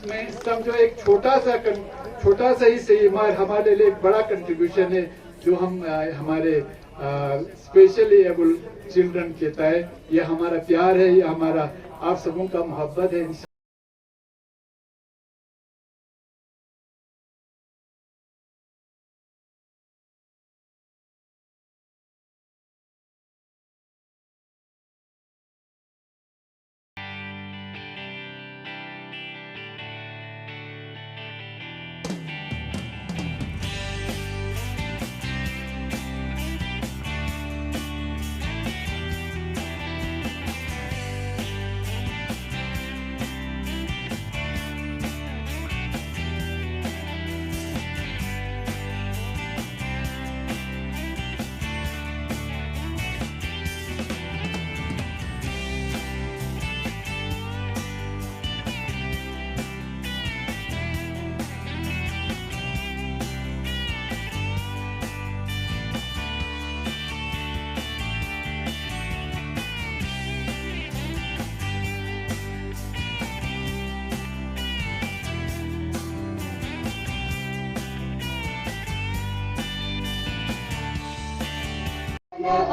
उसमें समझो एक छोटा सा ही सही हमारे लिए एक बड़ा कंट्रीब्यूशन है जो हम हमारे स्पेशली एबल चिल्ड्रन के तय ये हमारा प्यार है, ये हमारा आप सबों का मोहब्बत है।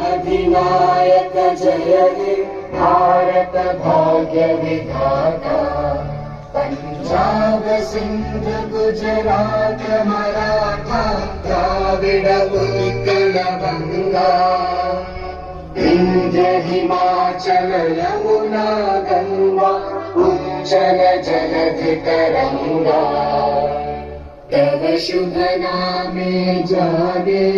अधिनायक जय हे भारत भाग्य विधाता, पंजाब सिंध गुजरात मराठा द्राविड उत्कल गंगा, विंध्य हिमाचल यमुना गंगा उच्चल जलधि तरंगा, तव शुभ नामे जागे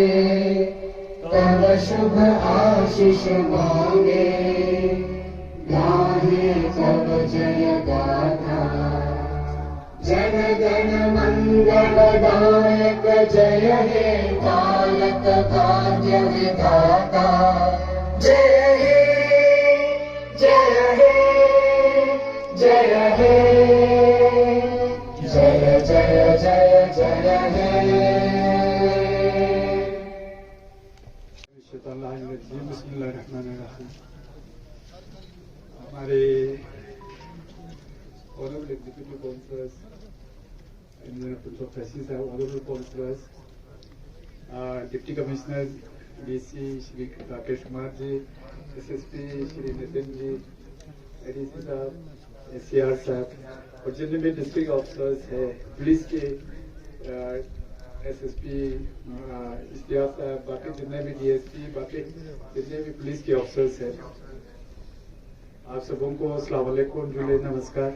तव शुभ आशीष मांगे, गाहे तव जय गाथा, जन गण मंगलदायक जय हे भारत भाग्य विधाता, जय हे जय हे जय हे जय जय जय जय हे। बिस्मिल्लाहिर्रहमानिर्रहीम। हमारे honourable executive councillors, honourable councillors, deputy commissioner DC Shri Rakesh Kumar ji, SSP Shri Nitin ji, ADC साहब, एससीआर साहब और जितने भी डिस्ट्रिक्ट ऑफिसर्स है, पुलिस के एसएसपी इश्तियाक साहब, बाकी जितने भी डीएसपी, बाकी जितने भी पुलिस के ऑफिसर्स हैं, आप सबों को अस्सलाम वालेकुम, जुले नमस्कार।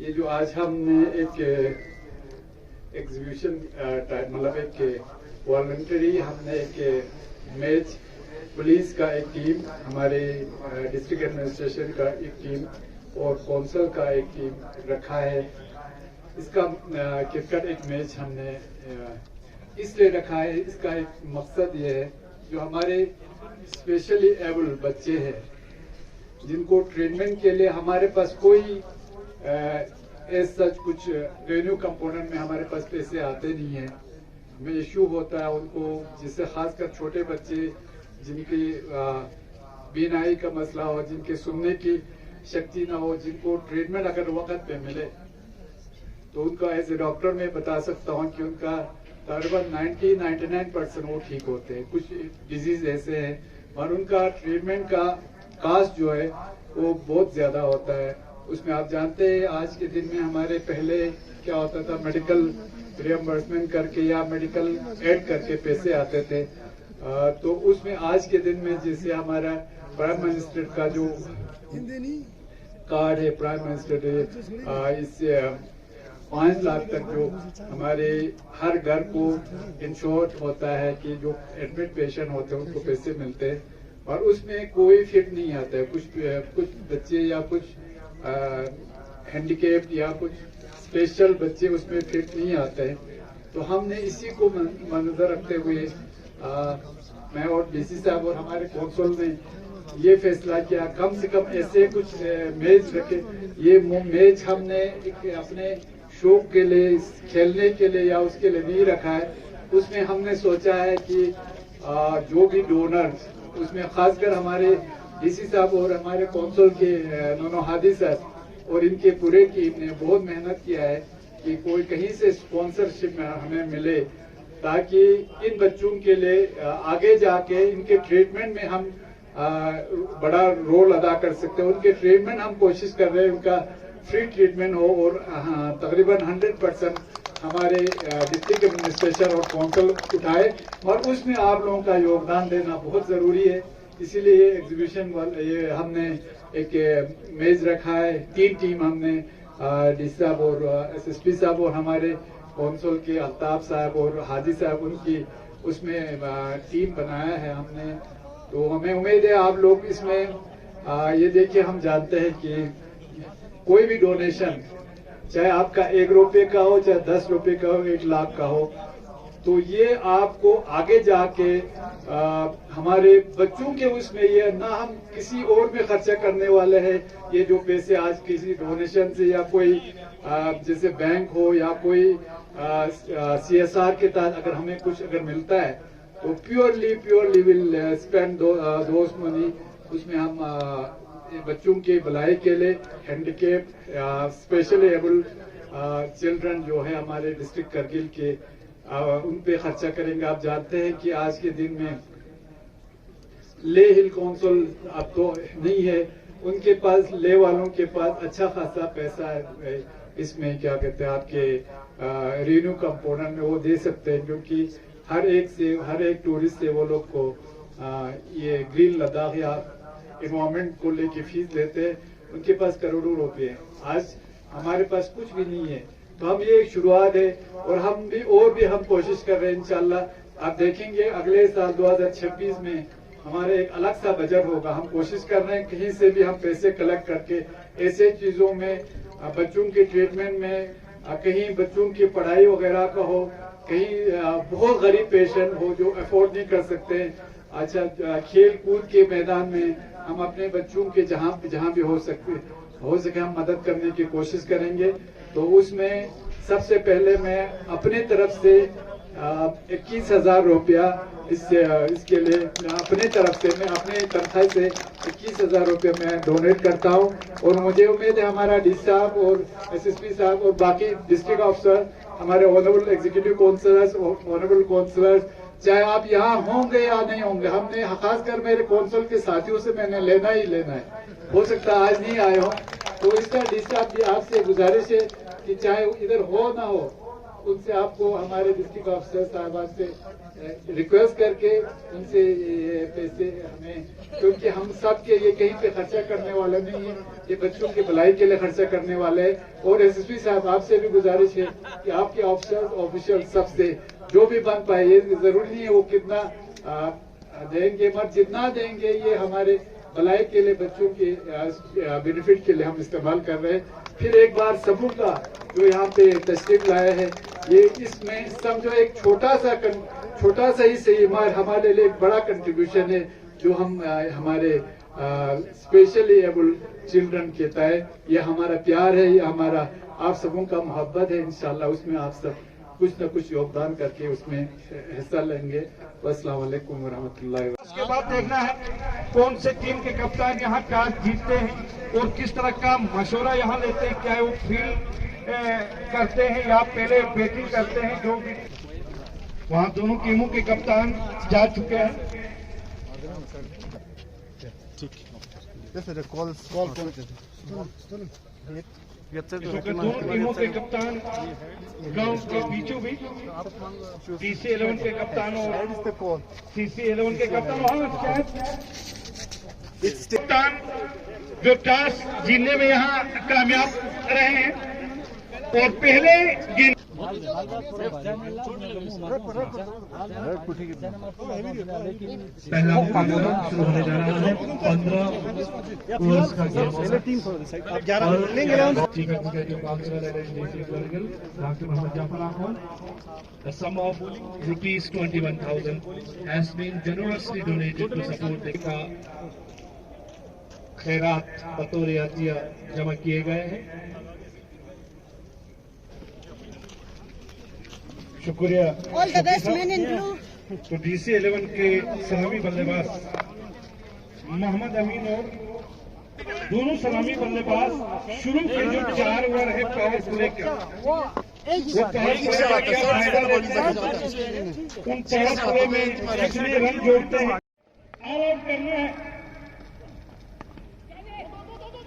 ये जो आज हमने एक एग्जीबिशन मतलब एक वॉलंटरी हमने एक मैच पुलिस का एक टीम, हमारे डिस्ट्रिक्ट एडमिनिस्ट्रेशन का एक टीम और कौंसल का एक टीम रखा है। इसका क्रिकेट एक मैच हमने इसलिए रखा है, इसका एक मकसद ये है जो हमारे स्पेशली एबल बच्चे हैं जिनको ट्रीटमेंट के लिए हमारे पास कोई ऐसा कुछ रेवेन्यू कंपोनेंट में हमारे पास पैसे आते नहीं है, में इशू होता है उनको, जिससे खासकर छोटे बच्चे जिनकी बीनाई का मसला हो, जिनके सुनने की शक्ति ना हो, जिनको ट्रीटमेंट अगर वक्त पे मिले तो उनका एज ए डॉक्टर मैं बता सकता हूं कि उनका तकरीबन 99% वो ठीक होते हैं। कुछ डिजीज ऐसे हैं और उनका ट्रीटमेंट का कास्ट जो है वो बहुत ज्यादा होता है। उसमें आप जानते हैं आज के दिन में हमारे पहले क्या होता था, मेडिकल रियम्बर्समेंट करके या मेडिकल एड करके पैसे आते थे, तो उसमें आज के दिन में जैसे हमारा प्राइम मिनिस्टर का जो कार्ड है, प्राइम मिनिस्टर इससे 5 लाख तक जो हमारे हर घर को इंश्योर होता है कि जो एडमिट पेशेंट होते हैं उनको पैसे मिलते हैं और उसमें कोई फिट नहीं आता है। कुछ बच्चे या कुछ हैंडीकैप्ड या कुछ स्पेशल बच्चे उसमें फिट नहीं आते हैं, तो हमने इसी को मद्देनजर रखते हुए मैं और डीसी साहब और हमारे कौंसिल ने ये फैसला किया कम से कम ऐसे कुछ मैच रखे। ये मैच हमने अपने शौक के लिए, खेलने के लिए या उसके लिए नहीं रखा है। उसमें हमने सोचा है कि जो भी डोनर, उसमें खासकर हमारे डीसी साहब और हमारे कौंसिल के नोनो हादी साहब और इनके पूरे टीम ने बहुत मेहनत किया है कि कोई कहीं से स्पॉन्सरशिप हमें मिले, ताकि इन बच्चों के लिए आगे जाके इनके ट्रीटमेंट में हम बड़ा रोल अदा कर सकते हैं। उनके ट्रीटमेंट हम कोशिश कर रहे हैं उनका फ्री ट्रीटमेंट हो, और तकरीबन 100% हमारे डिस्ट्रिक्ट एडमिनिस्ट्रेशन और काउंसिल उठाए, और उसमें आप लोगों का योगदान देना बहुत जरूरी है। इसीलिए ये एग्जीबिशन ये हमने एक मेज रखा है। 3 टीम हमने डी साहब और SSP साहब और हमारे काउंसिल के अल्ताफ साहब और हाजी साहब, उनकी उसमें टीम बनाया है हमने। तो हमें उम्मीद है आप लोग इसमें ये देखिए, हम जानते हैं कि कोई भी डोनेशन, चाहे आपका 1 रुपये का हो, चाहे 10 रुपये का हो, 1 लाख का हो, तो ये आपको आगे जाके हमारे बच्चों के उसमें ये ना हम किसी और में खर्चा करने वाले हैं। ये जो पैसे आज किसी डोनेशन से या कोई जैसे बैंक हो या कोई CSR के तहत अगर हमें कुछ अगर मिलता है, तो purely will spend those money. उसमें हम बच्चों के भलाई के लिए हैंडीकेप, स्पेशली एबल चिल्ड्रन जो है हमारे डिस्ट्रिक्ट करगिल के, उन पे खर्चा करेंगे। आप जानते हैं कि आज के दिन में ले हिल काउंसिल अब तो नहीं है, उनके पास, ले वालों के पास अच्छा खासा पैसा है। इसमें क्या कहते हैं आपके रेन्यू कंपोनेंट में वो दे सकते हैं, क्योंकि हर एक टूरिस्ट से वो लोग को ये ग्रीन लद्दाख या इन्वायरमेंट को लेके फीस लेते हैं। उनके पास करोड़ों रुपए हैं। आज हमारे पास कुछ भी नहीं है, तो हम ये एक शुरुआत है, और हम कोशिश कर रहे हैं इंशाल्लाह। आप देखेंगे अगले साल 2026 में हमारे एक अलग सा बजट होगा। हम कोशिश कर रहे हैं कहीं से भी हम पैसे कलेक्ट करके ऐसे चीजों में, बच्चों के ट्रीटमेंट में, कहीं बच्चों की पढ़ाई वगैरह का हो, कहीं बहुत गरीब पेशेंट हो जो अफोर्ड नहीं कर सकते, अच्छा खेल कूद के मैदान में हम अपने बच्चों के जहाँ भी हो सके हम मदद करने की कोशिश करेंगे। तो उसमें सबसे पहले मैं अपने तरफ से 21,000 रुपया इसके लिए अपने तरफ से, मैं अपने तनख्वाह से 21,000 रुपया मैं डोनेट करता हूं। और मुझे उम्मीद है हमारा डी साहब और SSP साहब और बाकी डिस्ट्रिक्ट ऑफिसर, हमारे ऑनरेबल एग्जीक्यूटिव काउंसिलर्स और ऑनरेबल काउंसिलर्स, चाहे आप यहाँ होंगे या नहीं होंगे, हमने खासकर मेरे काउंसिल के साथियों से मैंने लेना ही लेना है। हो सकता है आज नहीं आए हो, तो इसका डी साहब भी आपसे गुजारिश है कि चाहे इधर हो ना हो, उनसे आपको हमारे डिस्ट्रिक्ट ऑफिसर साहब से रिक्वेस्ट करके उनसे ये पैसे हमें, क्योंकि हम सब के ये कहीं पे खर्चा करने वाला नहीं है, ये बच्चों की भलाई के लिए खर्चा करने वाले हैं। और SSP साहब आपसे भी गुजारिश है कि आपके ऑफिशियल सबसे जो भी बन पाए, ये जरूरी नहीं है वो कितना देंगे, मगर जितना देंगे ये हमारे भलाई के लिए, बच्चों के बेनिफिट के लिए हम इस्तेमाल कर रहे हैं। फिर एक बार सबों का जो यहाँ पे तशरीफ लाया है, ये इसमें समझो एक छोटा सा ही सही हमारे लिए एक बड़ा कंट्रीब्यूशन है, जो हम हमारे स्पेशली एबल चिल्ड्रन कहता है। ये हमारा प्यार है, ये हमारा आप सबों का मोहब्बत है। इंशाल्लाह उसमें आप सब कुछ न कुछ योगदान करके उसमें हिस्सा लेंगे। अस्सलाम वालेकुम वरहमतुल्लाहि। उसके बाद देखना है कौन से टीम के कप्तान यहाँ टॉस जीतते हैं और किस तरह का मशवरा यहाँ लेते हैं, क्या वो फील्ड करते हैं या पहले बैटिंग करते हैं। जो भी वहाँ दोनों टीमों के कप्तान जा चुके हैं। दोनों टीमों के कप्तान गांव के बीचों बीच TC11 के कप्तान और CC11 के कप्तान कप्तान जो टॉस जीतने में यहाँ कामयाब रहे हैं और पहले गेंद पहला मुकाबला शुरू होने जा रहा है। 15 ओवर्स का गेम डॉक्टर मोहम्मद जाफर आखन। The sum of rupees 21,000 has been generously donated to support the खैरात बतौर अतिया जमा किए गए हैं। शुक्रिया। All the best men in blue. तो DC11 के सलामी बल्लेबाज मोहम्मद अमीन और दोनों सलामी बल्लेबाज शुरू के जो 4 ओवर है पावर प्ले के, वो पावर प्ले का क्या फायदा लेते हैं, उन पावर प्ले में कितने रन जोड़ते हैं, ऑल आउट करना है।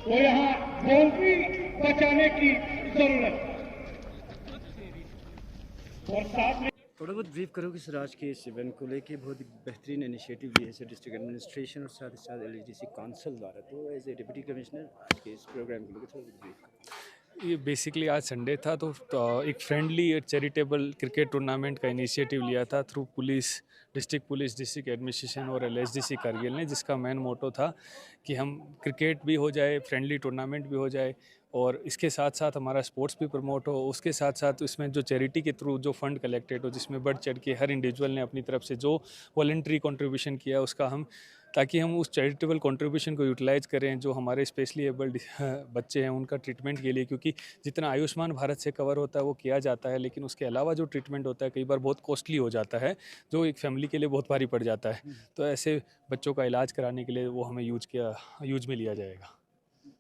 वो यहाँ बाउंड्री बचाने की जरूरत और साथ में थोड़ा बहुत ब्रीफ करोगे सर आज के इस इवेंट को लेके? बहुत ही बेहतरीन इनिशिएटिव लिए है डिस्ट्रिक्ट एडमिनिस्ट्रेशन और साथ ही साथ LHDC काउंसिल द्वारा, तो एज ए डिप्टी कमिश्नर आज के इस प्रोग्राम को लेकर थोड़ा ब्रीफ। ये बेसिकली आज संडे था तो एक फ्रेंडली चैरिटेबल क्रिकेट टूर्नामेंट का इनिशिएटिव लिया था थ्रू पुलिस, डिस्ट्रिक्ट एडमिनिस्ट्रेशन और LHDC कारगिल ने, जिसका मेन मोटो था कि हम क्रिकेट भी हो जाए, फ्रेंडली टूर्नामेंट भी हो जाए और इसके साथ साथ हमारा स्पोर्ट्स भी प्रमोट हो। उसके साथ साथ इसमें जो चैरिटी के थ्रू जो फंड कलेक्टेड हो, जिसमें बढ़ चढ़ के हर इंडिविजुअल ने अपनी तरफ से जो वॉलंटरी कंट्रीब्यूशन किया उसका हम, ताकि हम उस चैरिटेबल कंट्रीब्यूशन को यूटिलाइज करें जो हमारे स्पेशली एबल्ड बच्चे हैं उनका ट्रीटमेंट के लिए, क्योंकि जितना आयुष्मान भारत से कवर होता है वो किया जाता है, लेकिन उसके अलावा जो ट्रीटमेंट होता है कई बार बहुत कॉस्टली हो जाता है, जो एक फैमिली के लिए बहुत भारी पड़ जाता है। तो ऐसे बच्चों का इलाज कराने के लिए वो हमें यूज में लिया जाएगा।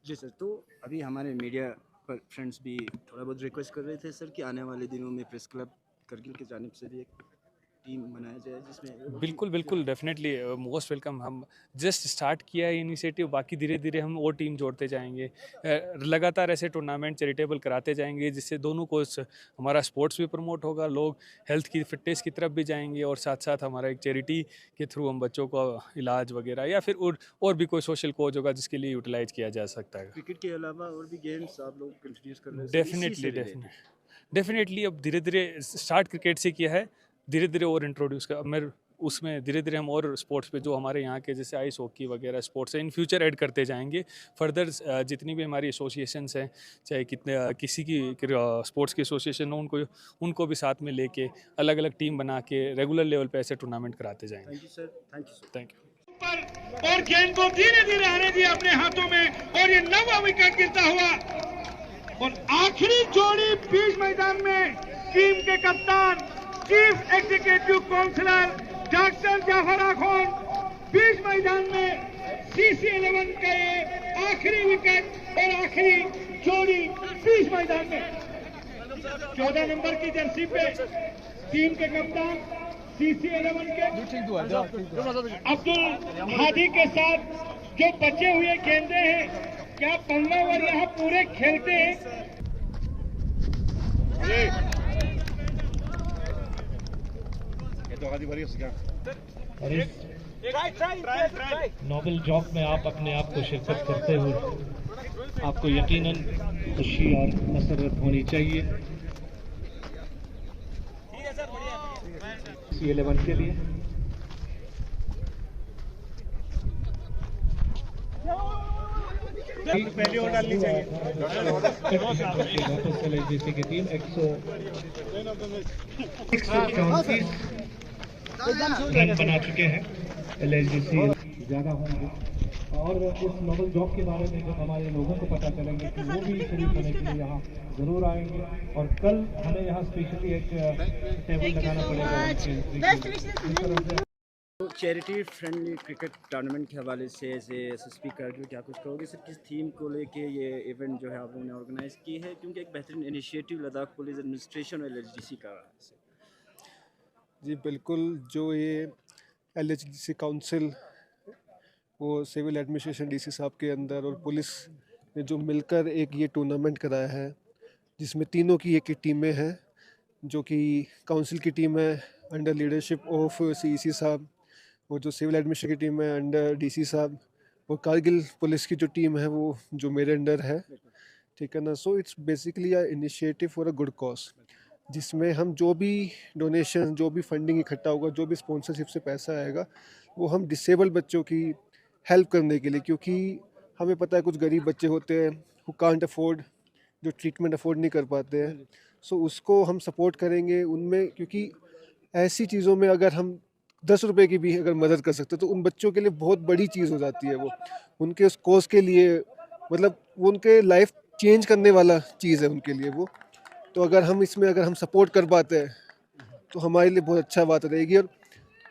जी सर, तो अभी हमारे मीडिया पर फ्रेंड्स भी थोड़ा बहुत रिक्वेस्ट कर रहे थे सर कि आने वाले दिनों में प्रेस क्लब करगिल की जानिब से भी एक टीम बनाया जाए जिसमें बिल्कुल डेफिनेटली मोस्ट वेलकम। हम जस्ट स्टार्ट किया है इनिशिएटिव, बाकी धीरे धीरे हम और टीम जोड़ते जाएंगे, लगातार ऐसे टूर्नामेंट चैरिटेबल कराते जाएंगे जिससे दोनों को हमारा स्पोर्ट्स भी प्रमोट होगा, लोग हेल्थ की फिटनेस की तरफ भी जाएंगे और साथ साथ हमारा एक चैरिटी के थ्रू हम बच्चों को इलाज वगैरह या फिर और भी कोई सोशल कोज होगा जिसके लिए यूटिलाइज किया जा सकता है। क्रिकेट के अलावा और भी गेम्स आप लोग इंट्रोड्यूस कर रहे हैं? डेफिनेटली अब धीरे धीरे स्टार्ट क्रिकेट से किया है, धीरे धीरे और इंट्रोड्यूस कर मेरे उसमें धीरे धीरे हम और स्पोर्ट्स पे जो हमारे यहाँ के जैसे आइस हॉकी वगैरह स्पोर्ट्स है इन फ्यूचर ऐड करते जाएंगे। फर्दर जितनी भी हमारी एसोसिएशंस हैं, चाहे किसी की स्पोर्ट्स की एसोसिएशन हो, उनको भी साथ में लेके अलग अलग टीम बना के रेगुलर लेवल पे ऐसे टूर्नामेंट कराते जाएंगे। Thank you sir, thank you sir. Thank you. और गेंद को धीरे धीरे आने दिया अपने हाथों में और ये 9वां विकेट गिरता हुआ और आखिरी जोड़ी बीच मैदान में टीम के कप्तान chief executive councillor doctor Jafar Khan, बीच मैदान में CC11 का ये आखिरी विकेट और आखिरी जोड़ी बीच मैदान में 14 नंबर की जर्सी पे टीम के कप्तान CC11 के अब्दुल हादी के साथ जो बचे हुए गेंदे हैं, क्या 15 ओवर यहाँ पूरे खेलते हैं? और इस नोबल जॉब में आप अपने आप को शिरकत करते हुए आपको यकीनन खुशी और मसरत होनी चाहिए। C11 के लिए पहली ओवर डालनी चाहिए। LHDC की टीम 134 रन बना चुके हैं। LHDC ज़्यादा होंगे और इस नोबल जॉब के बारे में जब हमारे लोगों को पता चलेंगे कि वो भी शरीक होने के लिए यहाँ ज़रूर आएंगे और कल हमें यहाँ स्पेशली एक टेबल लगाना पड़ेगा। तो चैरिटी फ्रेंडली क्रिकेट टूर्नामेंट के हवाले से SSP कारगिल क्या कुछ कहोगे सर? किस थीम को लेके ये इवेंट जो है आप लोगों ने ऑर्गेनाइज की है, क्योंकि एक बेहतरीन इनिशिएटिव लद्दाख पुलिस एडमिनिस्ट्रेशन और LHDC का है। जी बिल्कुल, जो ये LHDC काउंसिल वो सिविल एडमिनिस्ट्रेशन DC साहब के अंदर और पुलिस ने जो मिलकर एक ये टूर्नामेंट कराया है, जिसमें तीनों की एक टीमें हैं, जो कि काउंसिल की टीम है अंडर लीडरशिप ऑफ CEC साहब, और जो सिविल एडमिनिस्ट्रेशन की टीम है अंडर DC साहब, और कारगिल पुलिस की जो टीम है वो जो मेरे अंडर है, ठीक है ना। So it's basically a initiative for a good cause, जिसमें हम जो भी डोनेशन, जो भी फंडिंग इकट्ठा होगा, जो भी स्पॉन्सरशिप से पैसा आएगा, वो हम डिसेबल्ड बच्चों की हेल्प करने के लिए, क्योंकि हमें पता है कुछ गरीब बच्चे होते हैं हु कांट अफोर्ड, जो ट्रीटमेंट अफोर्ड नहीं कर पाते हैं। सो उसको हम सपोर्ट करेंगे उनमें, क्योंकि ऐसी चीज़ों में अगर हम 10 रुपए की भी अगर मदद कर सकते तो उन बच्चों के लिए बहुत बड़ी चीज़ हो जाती है। वो उनके उस कोर्स के लिए, मतलब वो उनके लाइफ चेंज करने वाला चीज़ है उनके लिए वो। तो अगर हम इसमें अगर हम सपोर्ट कर पाते हैं तो हमारे लिए बहुत अच्छा बात रहेगी। और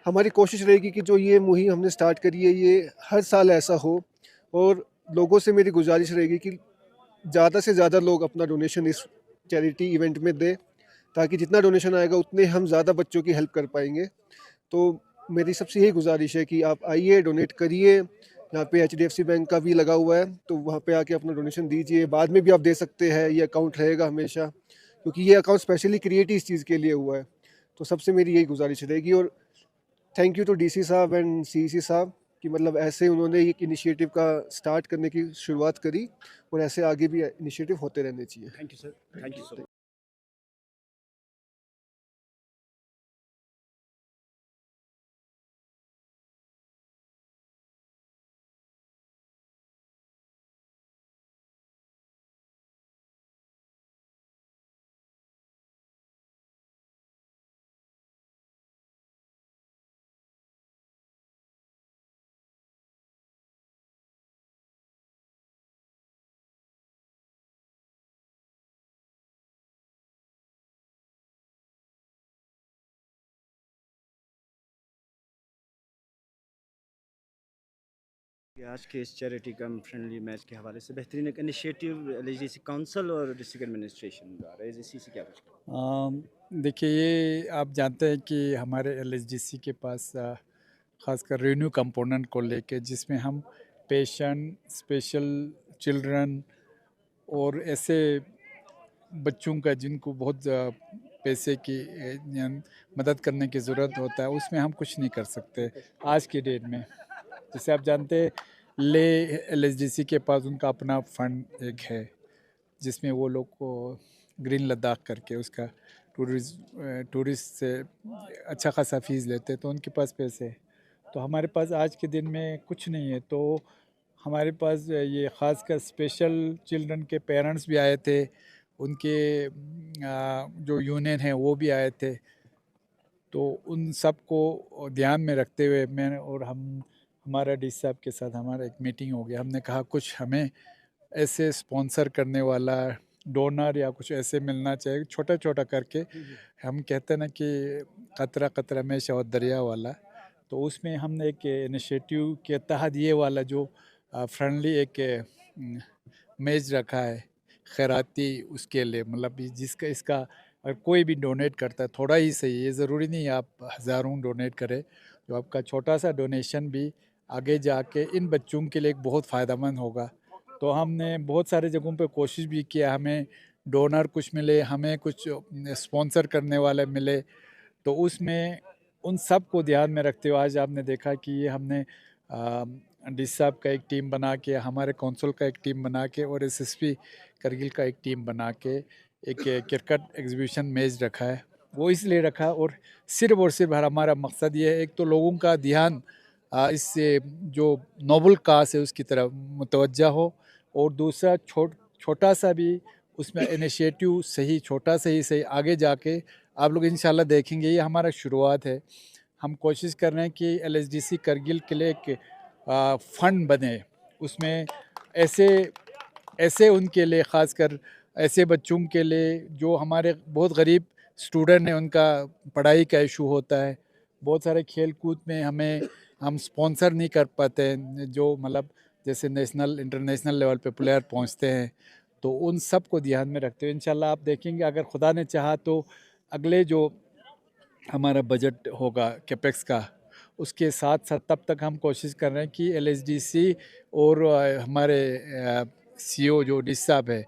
हमारी कोशिश रहेगी कि जो ये मुहिम हमने स्टार्ट करी है ये हर साल ऐसा हो, और लोगों से मेरी गुजारिश रहेगी कि ज़्यादा से ज़्यादा लोग अपना डोनेशन इस चैरिटी इवेंट में दें, ताकि जितना डोनेशन आएगा उतने हम ज़्यादा बच्चों की हेल्प कर पाएंगे। तो मेरी सबसे यही गुजारिश है कि आप आइए, डोनेट करिए। यहाँ पे HDFC बैंक का भी लगा हुआ है, तो वहाँ पे आके अपना डोनेशन दीजिए। बाद में भी आप दे सकते हैं, ये अकाउंट रहेगा हमेशा, क्योंकि ये अकाउंट स्पेशली क्रिएट ही इस चीज़ के लिए हुआ है। तो सबसे मेरी यही गुजारिश रहेगी। और थैंक यू टू DC साहब एंड CEC साहब कि मतलब ऐसे उन्होंने एक इनिशिएटिव का स्टार्ट करने की शुरुआत करी, और ऐसे आगे भी इनिशिएटिव होते रहने चाहिए। Thank you sir, thank you sir. आज के इस चैरिटी कम फ्रेंडली मैच के हवाले से बेहतरीन एक इनिशिएटिव LHDC काउंसिल और डिस्ट्रिक्ट एडमिनिस्ट्रेशन द्वारा इसी से क्या कुछ देखिए, ये आप जानते हैं कि हमारे LHDC के पास ख़ासकर रेवेन्यू कंपोनेंट को लेके, जिसमें हम पेशेंट, स्पेशल चिल्ड्रन और ऐसे बच्चों का जिनको बहुत पैसे की मदद करने की ज़रूरत होता है, उसमें हम कुछ नहीं कर सकते आज की डेट में। जैसे आप जानते हैं, ले LHDC के पास उनका अपना फ़ंड एक है, जिसमें वो लोग को ग्रीन लद्दाख करके उसका टूरिस्ट से अच्छा खासा फीस लेते हैं, तो उनके पास पैसे है। तो हमारे पास आज के दिन में कुछ नहीं है। तो हमारे पास ये ख़ासकर स्पेशल चिल्ड्रन के पेरेंट्स भी आए थे, उनके जो यूनियन है वो भी आए थे। तो उन सब को ध्यान में रखते हुए मैं और हमारा DC साहब के साथ हमारा एक मीटिंग हो गया। हमने कहा कुछ हमें ऐसे स्पॉन्सर करने वाला डोनर या कुछ ऐसे मिलना चाहिए, छोटा छोटा करके। हम कहते हैं ना कि कतरा कतरा में शहद दरिया वाला। तो उसमें हमने एक इनिशिएटिव के तहत ये वाला जो फ्रेंडली एक मेज रखा है खैराती, उसके लिए मतलब जिसका इसका अगर कोई भी डोनेट करता है थोड़ा ही सही, ये ज़रूरी नहीं आप हज़ारों डोनेट करें। जो आपका छोटा सा डोनेशन भी आगे जाके इन बच्चों के लिए एक बहुत फ़ायदेमंद होगा। तो हमने बहुत सारे जगहों पे कोशिश भी किया, हमें डोनर कुछ मिले, हमें कुछ स्पॉन्सर करने वाले मिले। तो उसमें उन सब को ध्यान में रखते हुए आज आपने देखा कि ये हमने DC साहब का एक टीम बना के, हमारे कौंसिल का एक टीम बना के और SSP करगिल का एक टीम बना के एक क्रिकेट एग्जीबिशन मैच रखा है। वो इसलिए रखा और सिर्फ हमारा मकसद ये है, एक तो लोगों का ध्यान इससे जो नोबल काज है उसकी तरफ मुतवज्जा हो, और दूसरा छोटा सा भी उसमें इनिशिएटिव सही, छोटा सा ही सही, आगे जाके आप लोग इंशाल्लाह देखेंगे। ये हमारा शुरुआत है। हम कोशिश कर रहे हैं कि LHDC करगिल के लिए एक फ़ंड बने, उसमें ऐसे उनके लिए, ख़ासकर ऐसे बच्चों के लिए जो हमारे बहुत गरीब स्टूडेंट हैं, उनका पढ़ाई का इशू होता है। बहुत सारे खेल कूद में हम स्पॉन्सर नहीं कर पाते हैं, जो मतलब जैसे नेशनल इंटरनेशनल लेवल पे प्लेयर पहुंचते हैं। तो उन सब को ध्यान में रखते हुए इंशाल्लाह आप देखेंगे, अगर खुदा ने चाहा तो अगले जो हमारा बजट होगा कैपेक्स का, उसके साथ साथ तब तक हम कोशिश कर रहे हैं कि LHDC और हमारे CEO जो DC साहब है,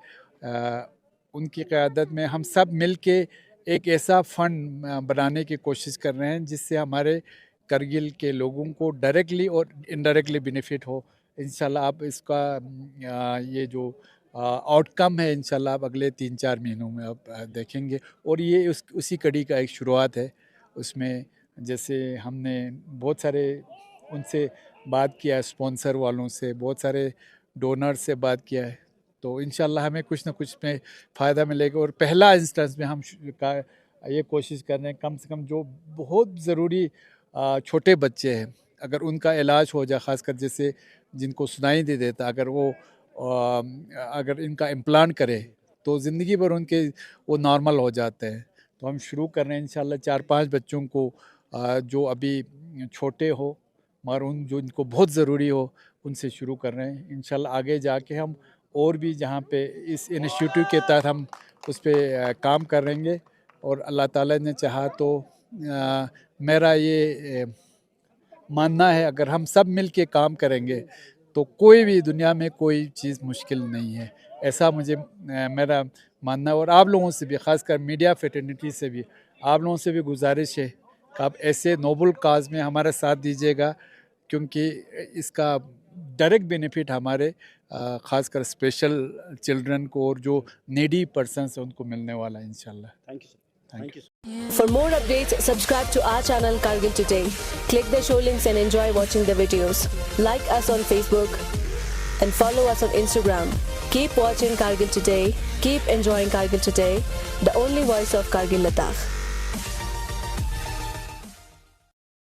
उनकी क़यादत में हम सब मिल के एक ऐसा फ़ंड बनाने की कोशिश कर रहे हैं जिससे हमारे करगिल के लोगों को डायरेक्टली और इनडायरेक्टली बेनिफिट हो। इंशाल्लाह आप इसका ये जो आउटकम है इंशाल्लाह आप अगले 3-4 महीनों में आप देखेंगे। और ये उसी कड़ी का एक शुरुआत है। उसमें जैसे हमने बहुत सारे उनसे बात किया है, स्पॉन्सर वालों से, बहुत सारे डोनर से बात किया है। तो इंशाल्लाह हमें कुछ ना कुछ में फ़ायदा मिलेगा। और पहला इंस्टेंस में हम ये कोशिश कर रहे हैं, कम से कम जो बहुत ज़रूरी छोटे बच्चे हैं, अगर उनका इलाज हो जाए, ख़ासकर जैसे जिनको सुनाई दे देता, अगर इनका इम्प्लांट करे तो ज़िंदगी भर उनके वो नॉर्मल हो जाते हैं। तो हम शुरू कर रहे हैं इंशाल्लाह 4-5 बच्चों को जो अभी छोटे हो, मगर उन जो इनको बहुत ज़रूरी हो उनसे शुरू कर रहे हैं। इंशाल्लाह आगे जाके हम और भी जहाँ पे इस इनिशिएटिव के तहत हम उस पर काम करेंगे और अल्लाह ताला ने चाहा तो मेरा ये मानना है अगर हम सब मिल के काम करेंगे तो कोई भी दुनिया में कोई चीज़ मुश्किल नहीं है, ऐसा मुझे मेरा मानना है। और आप लोगों से भी, ख़ासकर मीडिया फ्रेटर्निटी से भी, आप लोगों से भी गुजारिश है कि आप ऐसे नोबल काज में हमारा साथ दीजिएगा, क्योंकि इसका डायरेक्ट बेनिफिट हमारे ख़ासकर स्पेशल चिल्ड्रन को और जो नीडी पर्सन्स हैं उनको मिलने वाला है इंशाल्लाह। Thank you sir. Thank you. For more updates, subscribe to our channel Kargil Today. Click the show links and enjoy watching the videos. Like us on Facebook and follow us on Instagram. Keep watching Kargil Today. Keep enjoying Kargil Today, the only voice of Kargil Ladakh.